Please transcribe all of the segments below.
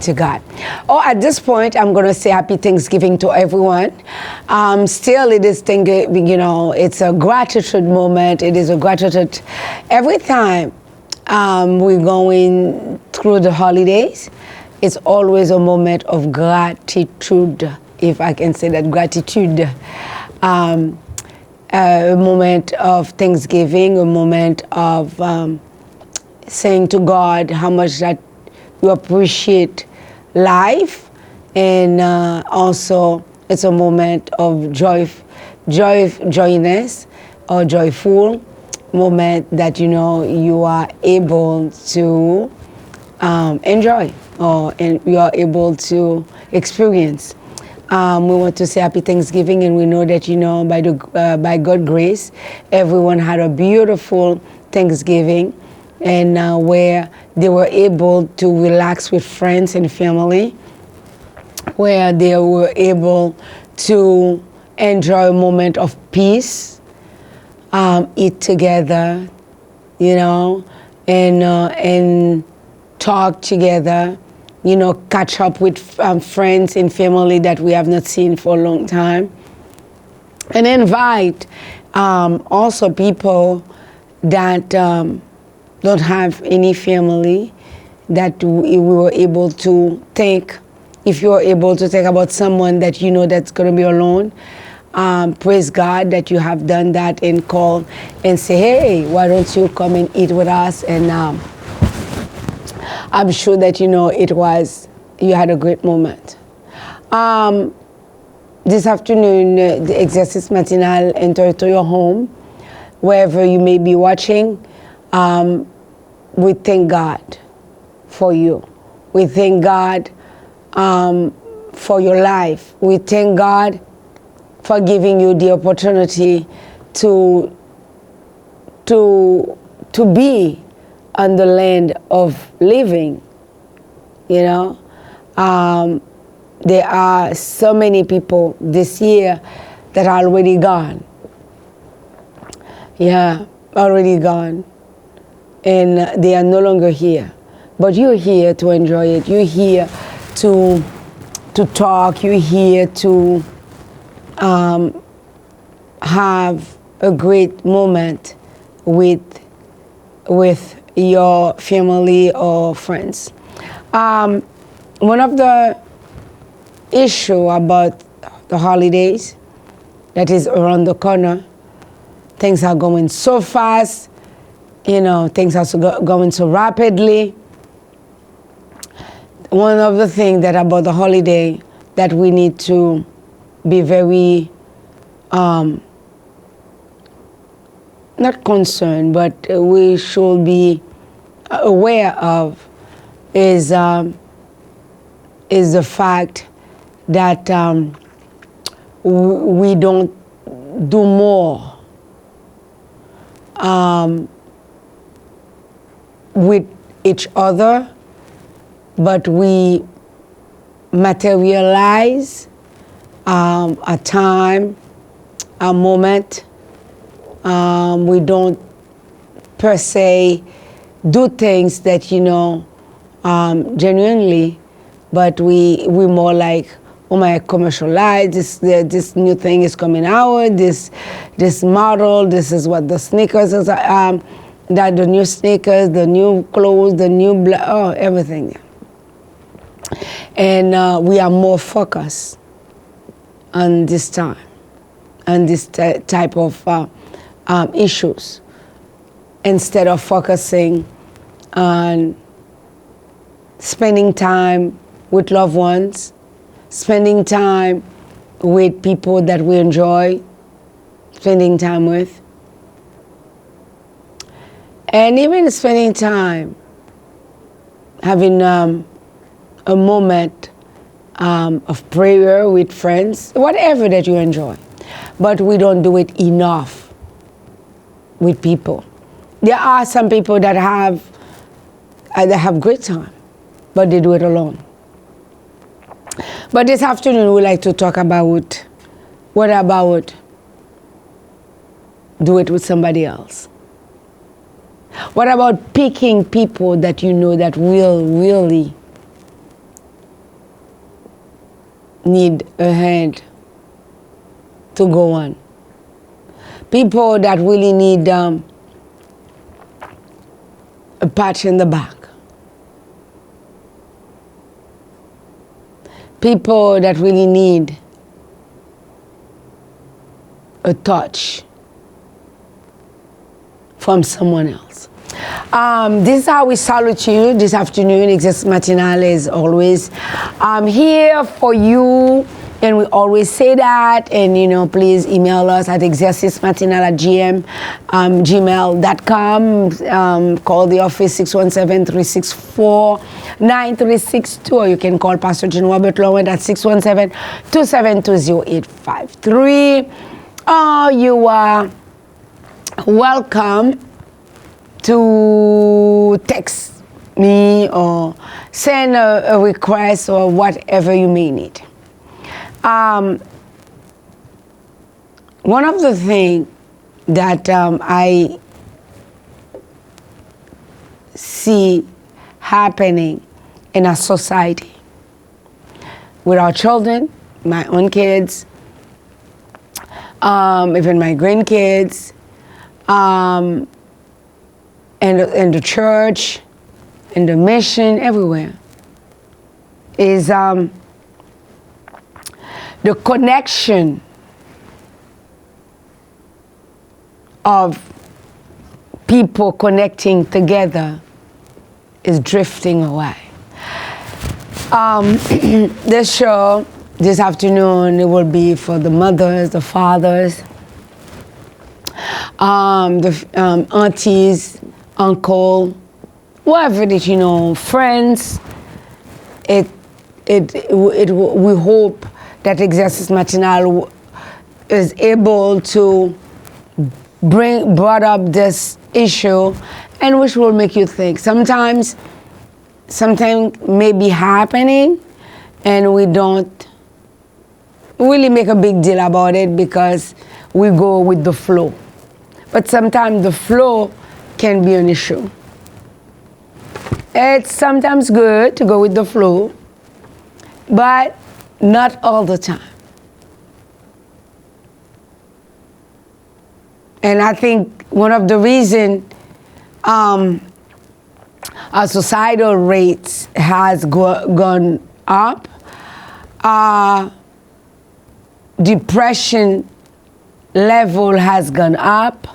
to God. Oh, at this point, I'm going to say happy Thanksgiving to everyone. Still, it is, it's a gratitude moment. It is a gratitude every time we're going through the holidays. It's always a moment of gratitude, if I can say that, gratitude. A moment of thanksgiving, a moment of saying to God how much that you appreciate life, and also it's a moment of joyness or joyful moment that you are able to enjoy and you are able to experience. We want to say happy Thanksgiving, and we know that by God's grace, everyone had a beautiful Thanksgiving, and where they were able to relax with friends and family, where they were able to enjoy a moment of peace, eat together, and talk together, catch up with friends and family that we have not seen for a long time, and invite also people that don't have any family, that we were able to think. If you are able to think about someone that that's going to be alone, praise God that you have done that, and call and say, hey, why don't you come and eat with us? And I'm sure that you had a great moment. This afternoon, the Exercice Matinal entered to your home, wherever you may be watching. We thank God for you. We thank God for your life. We thank God for giving you the opportunity to be on the land of living. There are so many people this year that are already gone. Yeah, already gone. And they are no longer here. But you're here to enjoy it. You're here to talk. You're here to have a great moment with your family or friends. One of the issue about the holidays that is around the corner, things are going so fast, things are going so rapidly. One of the things that about the holiday that we need to be very not concerned, but we should be aware of is the fact that we don't do more with each other, but we materialize a time, a moment. We don't per se do things that genuinely, but we more like, oh my, commercialize this new thing is coming out, this model, this is what the sneakers is, that the new sneakers, the new clothes, the new everything. And we are more focused on this time, on this type of issues, instead of focusing on spending time with loved ones, spending time with people that we enjoy spending time with, and even spending time having a moment of prayer with friends, whatever that you enjoy. But we don't do it enough with people. There are some people that have great time, but they do it alone. But this afternoon we like to talk about, what about do it with somebody else? What about picking people that that will really need a hand to go on. People that really need a pat in the back. People that really need a touch from someone else. This is how we salute you this afternoon. Exercice Matinal is always here for you, and we always say that. And please email us at exercicematinal@gmail.com. Call the office 617-364-9362, or you can call Pastor John Robert Laurent at 617-272-0853. You are welcome to text me or send a request or whatever you may need. One of the things that I see happening in our society with our children, my own kids, even my grandkids, and the church, and the mission, everywhere, is the connection of people connecting together is drifting away. This show this afternoon, it will be for the mothers, the fathers, the aunties, uncle, whoever that friends. We hope that Exercice Matinal is able to brought up this issue, and which will make you think. Sometimes may be happening, and we don't really make a big deal about it because we go with the flow. But sometimes the flow can be an issue. It's sometimes good to go with the flow, but not all the time. And I think one of the reasons our societal rates has gone up, depression level has gone up,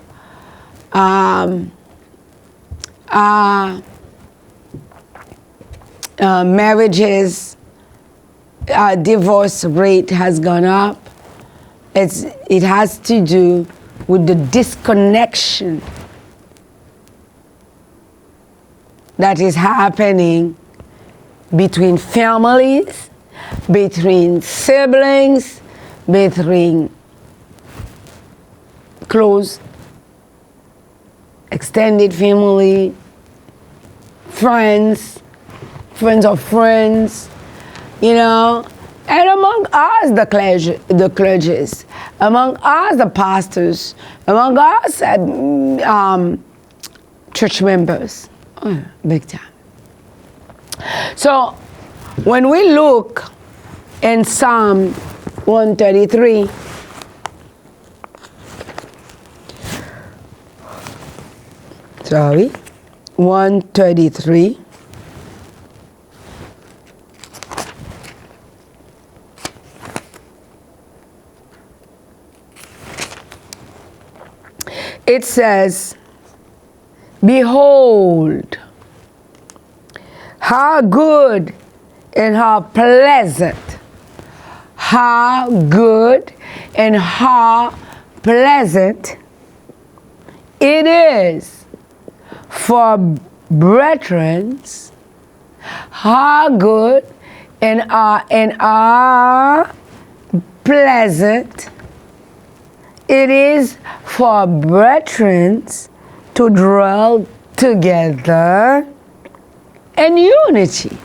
marriages, divorce rate has gone up. It has to do with the disconnection that is happening between families, between siblings, between close, extended family, friends of friends, and among us, the clergies, among us, the pastors, among us, church members, big time. So, when we look in Psalm 133, sorry, 133. It says, "Behold, how good and how pleasant, how good and how pleasant it is for brethren, how good and how pleasant it is for brethren to dwell together in unity."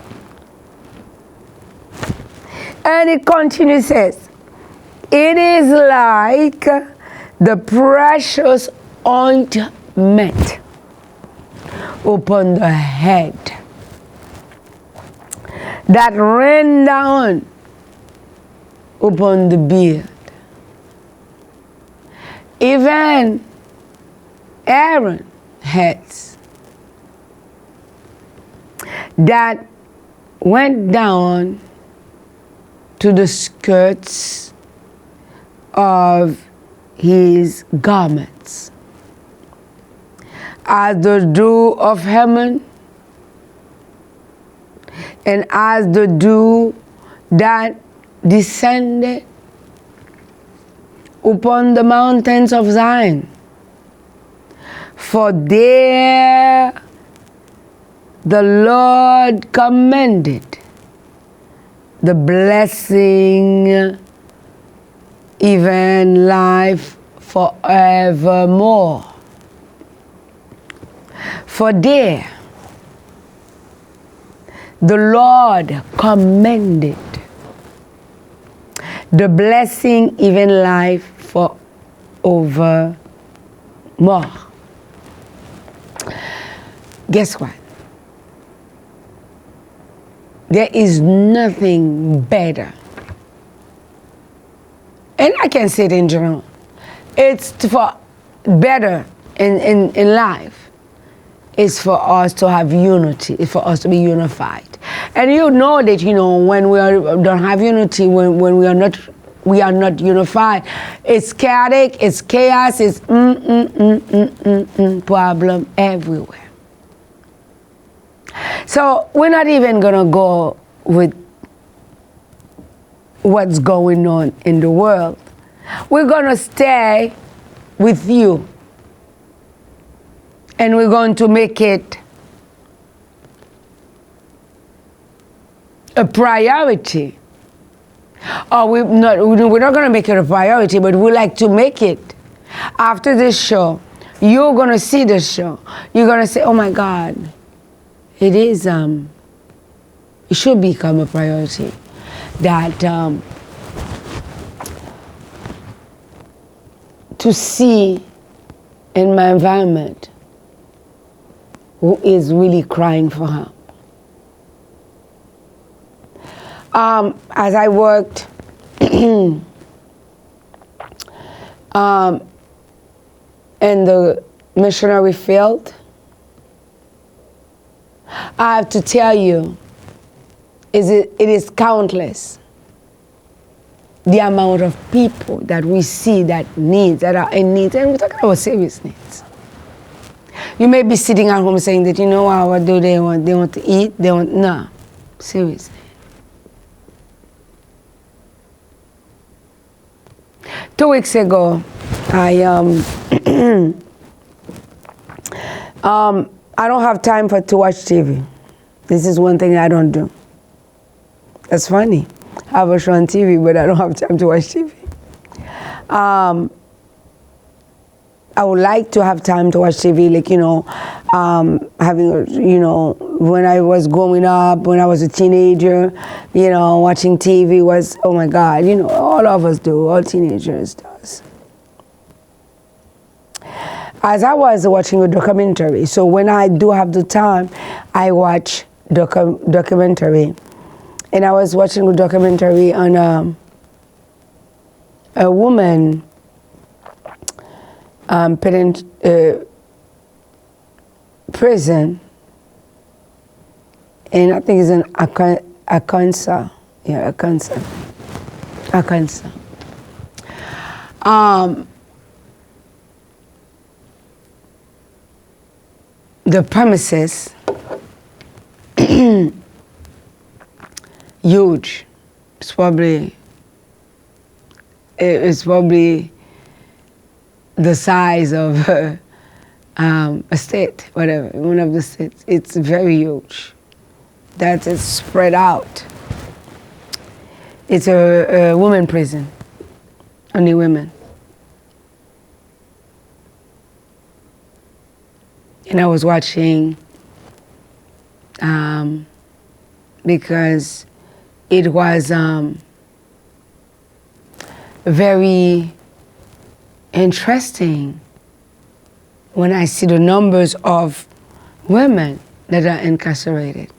And it continues, says, "It is like the precious ointment upon the head that ran down upon the beard. Even Aaron heads that went down to the skirts of his garments, as the dew of Hermon, and as the dew that descended upon the mountains of Zion. For there the Lord commended the blessing, even life forevermore. For there the Lord commended the blessing, even life forevermore. Guess what? There is nothing better. And I can say it in general. It's for better in life. It's for us to have unity. It's for us to be unified. And you know that, when we don't have unity, when we are not unified, it's chaotic, it's chaos, it's problem everywhere. So we're not even gonna go with what's going on in the world. We're gonna stay with you. And we're going to make it a priority. Or we're not going to make it a priority, but we like to make it. After this show, you're going to see the show. You're going to say, oh my God, it should become a priority that to see in my environment who is really crying for help. As I worked in the missionary field, I have to tell you, it is countless the amount of people that we see that are in need, and we're talking about serious needs. You may be sitting at home saying that, what do they want? They want to eat? No, seriously. Two weeks ago, I don't have time to watch TV. This is one thing I don't do. That's funny. I have a show on TV, but I don't have time to watch TV. I would like to have time to watch TV, when I was growing up, when I was a teenager, watching TV was, oh my God, all of us do, all teenagers does. As I was watching a documentary, so when I do have the time, I watch documentary. And I was watching a documentary on a woman put in prison, and I think it's in Arkansas. Yeah, Arkansas. The premises, huge. It's probably the size of a state, whatever, one of the states. It's very huge. That is spread out. It's a women prison, only women. And I was watching because it was very interesting when I see the numbers of women that are incarcerated.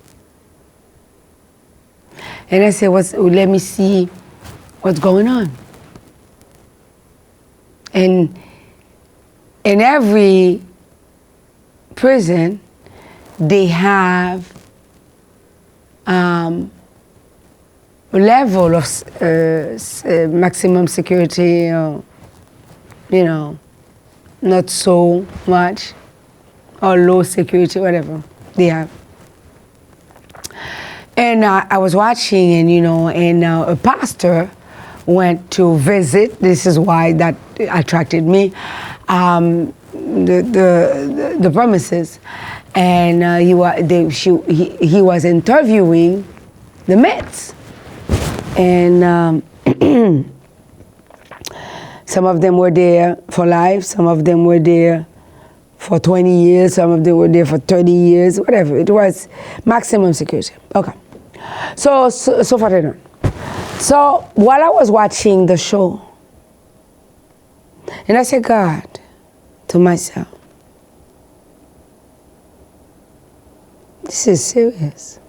And I said, let me see what's going on. And in every prison, they have level of maximum security, you know, not so much, or low security, whatever they have. And I was watching, and you know, and a pastor went to visit. This is why that attracted me. The premises, and he was interviewing the Mets, and some of them were there for life, some of them were there for 20 years, some of them were there for 30 years, whatever. It was maximum security. Okay. So far and on. So while I was watching the show, and I said, God, to myself, this is serious.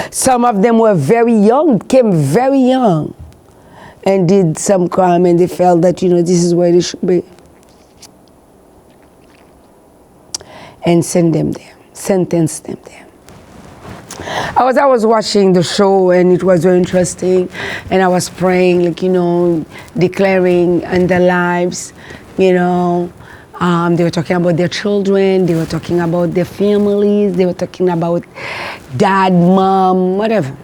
Some of them were very young, came very young, and did some crime, and they felt that, you know, this is where they should be. And send them there, sentence them there. As I was watching the show, and it was very interesting, and I was praying, like, you know, declaring in their lives, you know, they were talking about their children, they were talking about their families, they were talking about dad, mom, whatever.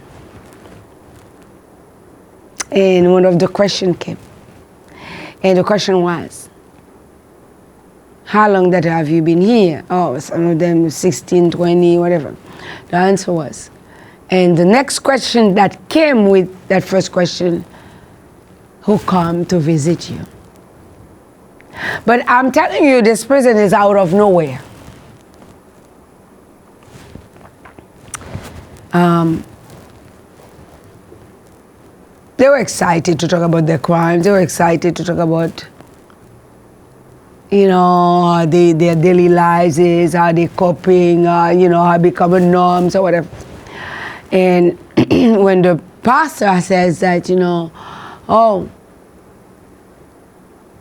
And one of the questions came, and the question was, how long that have you been here? Oh, some of them 16, 20, whatever. The answer was. And the next question that came with that first question, who come to visit you? But I'm telling you, this prison is out of nowhere. They were excited to talk about their crimes. They were excited to talk about, you know, how their daily lives is, how they're coping, you know, how becoming norms or whatever. And when the pastor says that, you know, oh,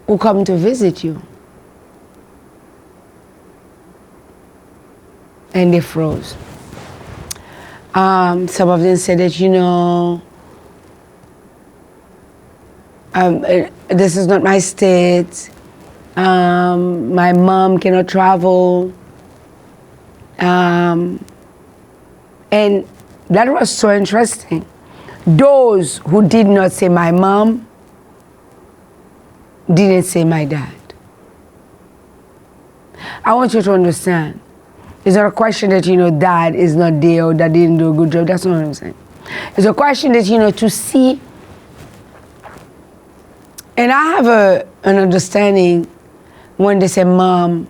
who come to visit you? And they froze. Some of them said that, you know, this is not my state. My mom cannot travel. And that was so interesting. Those who did not say my mom didn't say my dad. I want you to understand. It's not a question that, you know, dad is not there or dad didn't do a good job. That's not what I'm saying. It's a question that, you know, to see. And I have an understanding when they say mom,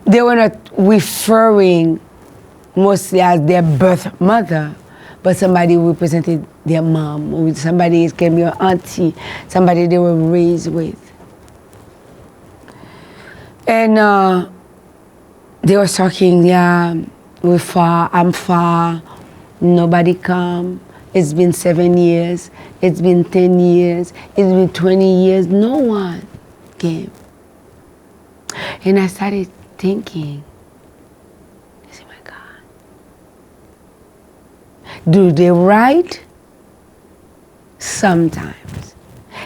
they were not referring mostly as their birth mother, but somebody who represented their mom, or somebody who can be your auntie, somebody they were raised with. And they were talking, yeah, we're far, I'm far, nobody come. It's been 7 years, it's been 10 years, it's been 20 years, no one came. And I started thinking, I said, my God, do they write? Sometimes.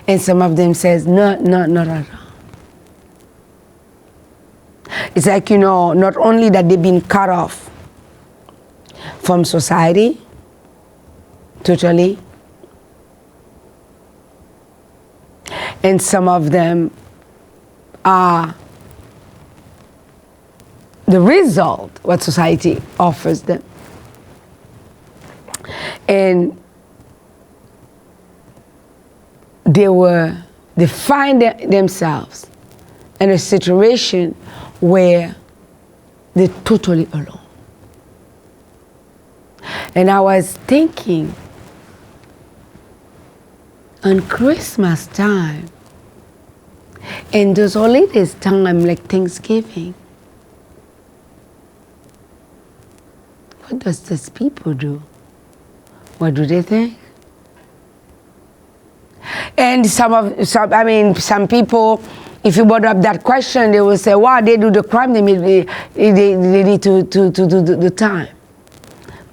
And some of them says, no, not at all. It's like, you know, not only that they've been cut off from society, totally, and some of them are the result what society offers them. And they find themselves in a situation where they're totally alone. And I was thinking, on Christmas time, and those holidays time like Thanksgiving, what does these people do? What do they think? And some people, if you brought up that question, they will say, wow, they do the crime, they need to do the time.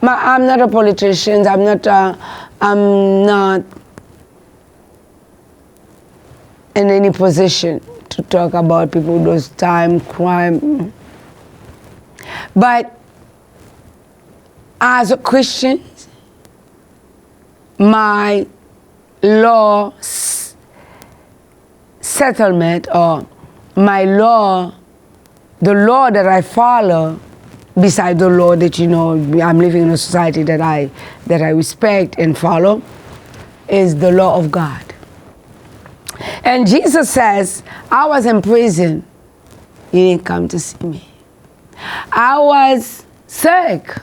I'm not a politician, I'm not in any position to talk about people who do time, crime. But as a Christian, my law settlement, or my law, the law that I follow, besides the law that, you know, I'm living in a society that I respect and follow, is the law of God. And Jesus says, I was in prison, you didn't come to see me. I was sick,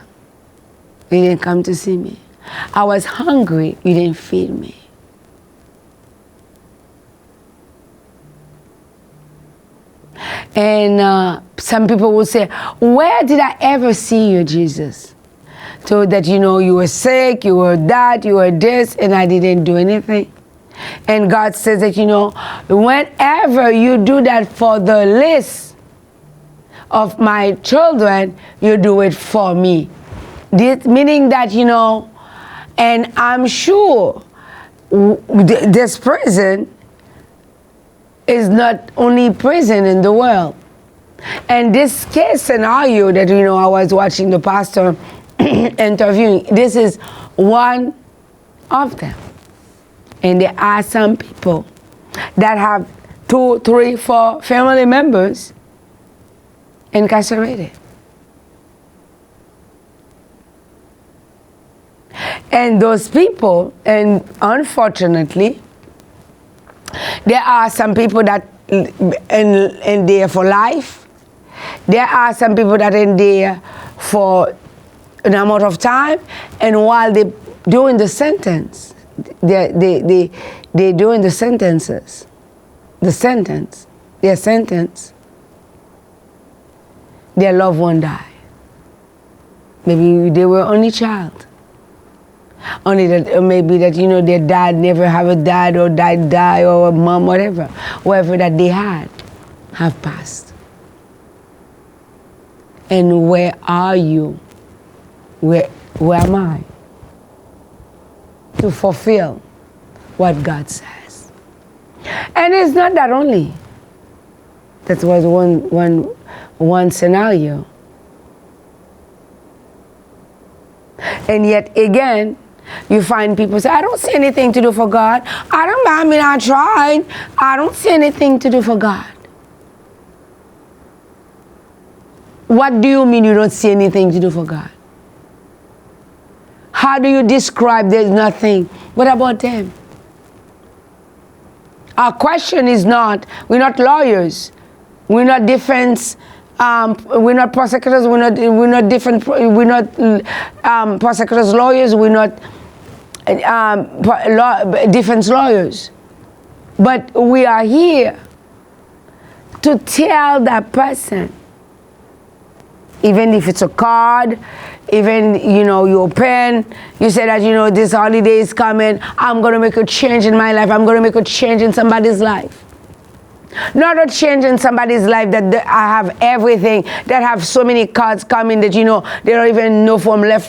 you didn't come to see me. I was hungry, you didn't feed me. And some people will say, where did I ever see you, Jesus? So that, you know, you were sick, you were that, you were this, and I didn't do anything. And God says that, you know, whenever you do that for the least of my children, you do it for me. Meaning that, you know, and I'm sure this prison is not only prison in the world. And this case scenario that, you know, I was watching the pastor interviewing, this is one of them. And there are some people that have 2, 3, 4 family members incarcerated. And those people, and unfortunately, there are some people that in there for life. There are some people that in there for an amount of time, and while they're doing the sentence, they're doing the sentences, their sentence, their loved one died. Maybe they were only child. Only that, maybe that, you know, their dad never have a dad, or die, or a mom, whatever that they had, have passed. And where are you? Where am I? To fulfill what God says. And it's not that only. That was one scenario. And yet again, you find people say, I don't see anything to do for God. I tried. I don't see anything to do for God. What do you mean you don't see anything to do for God? How do you describe there's nothing? What about them? Our question is not, we're not lawyers. We're not defense, we're not prosecutors, we're not prosecutors, lawyers, we're not defense lawyers. But we are here to tell that person, even if it's a card, even, you know, you open, you say that, you know, this holiday is coming, I'm going to make a change in my life, I'm going to make a change in somebody's life. Not a change in somebody's life that I have everything, that have so many cards coming that, you know, they don't even know from left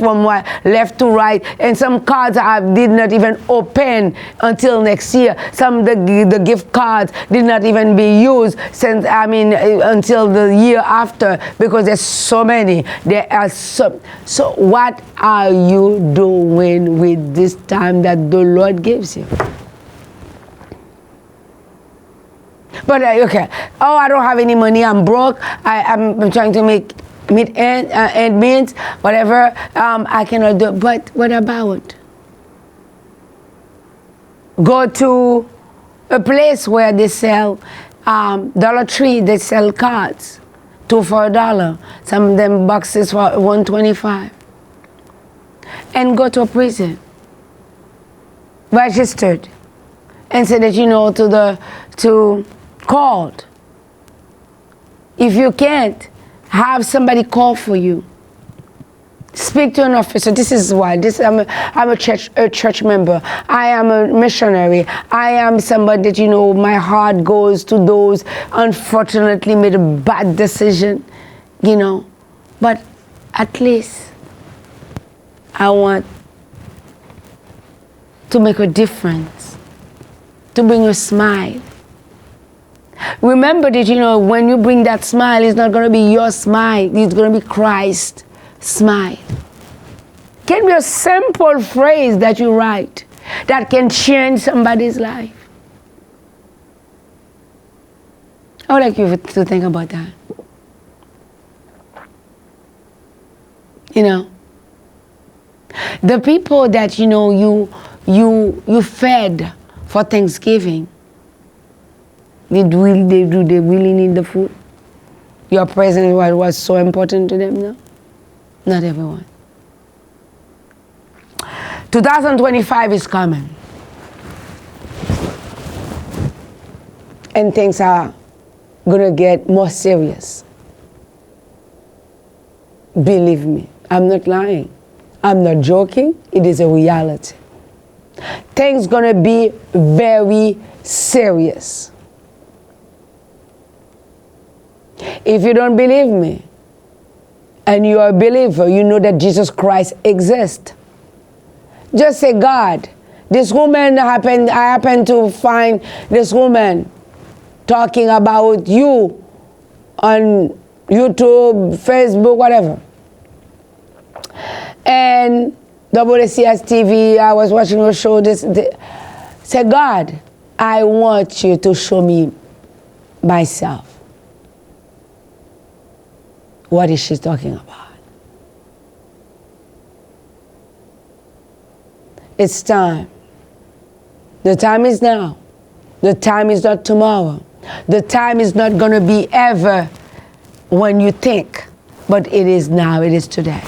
to right. And some cards I did not even open until next year. Some the gift cards did not even be used since, until the year after, because there's so many. There are so what are you doing with this time that the Lord gives you? But okay, oh, I don't have any money, I'm broke, I'm trying to meet end means, whatever, I cannot do. But what about? Go to a place where they sell Dollar Tree, they sell cards, 2 for $1. Some of them boxes for $1.25. And go to a prison, registered, and say that, you know, called. If you can't, have somebody call for you. Speak to an officer. This is why. I'm a church member. I am a missionary. I am somebody that, you know, my heart goes to those unfortunately made a bad decision, you know. But at least I want to make a difference, to bring a smile. Remember that, you know, when you bring that smile, it's not going to be your smile. It's going to be Christ's smile. Can be a simple phrase that you write that can change somebody's life. I would like you to think about that. You know, the people that, you know, you fed for Thanksgiving, did they really need the food? Your presence was so important to them? No, not everyone. 2025 is coming, and things are gonna get more serious. Believe me, I'm not lying. I'm not joking. It is a reality. Things gonna be very serious. If you don't believe me, and you are a believer, you know that Jesus Christ exists. Just say, God, this woman I happened to find this woman talking about you on YouTube, Facebook, whatever. And WCS TV, I was watching a show. Say, God, I want you to show me myself. What is she talking about? It's time. The time is now. The time is not tomorrow. The time is not going to be ever when you think, but it is now, it is today.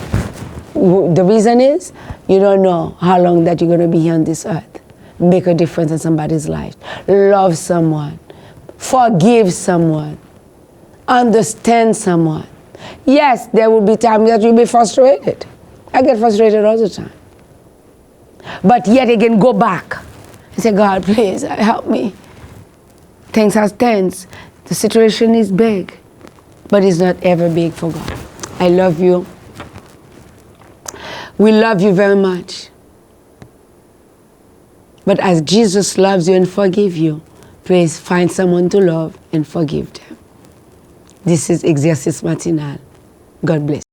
The reason is you don't know how long that you're going to be here on this earth. Make a difference in somebody's life. Love someone. Forgive someone. Understand someone. Yes, there will be times that you'll be frustrated. I get frustrated all the time. But yet again, go back and say, God, please help me. Things are tense. The situation is big, but it's not ever big for God. I love you. We love you very much. But as Jesus loves you and forgives you, please find someone to love and forgive them. This is Exercice Matinal. God bless.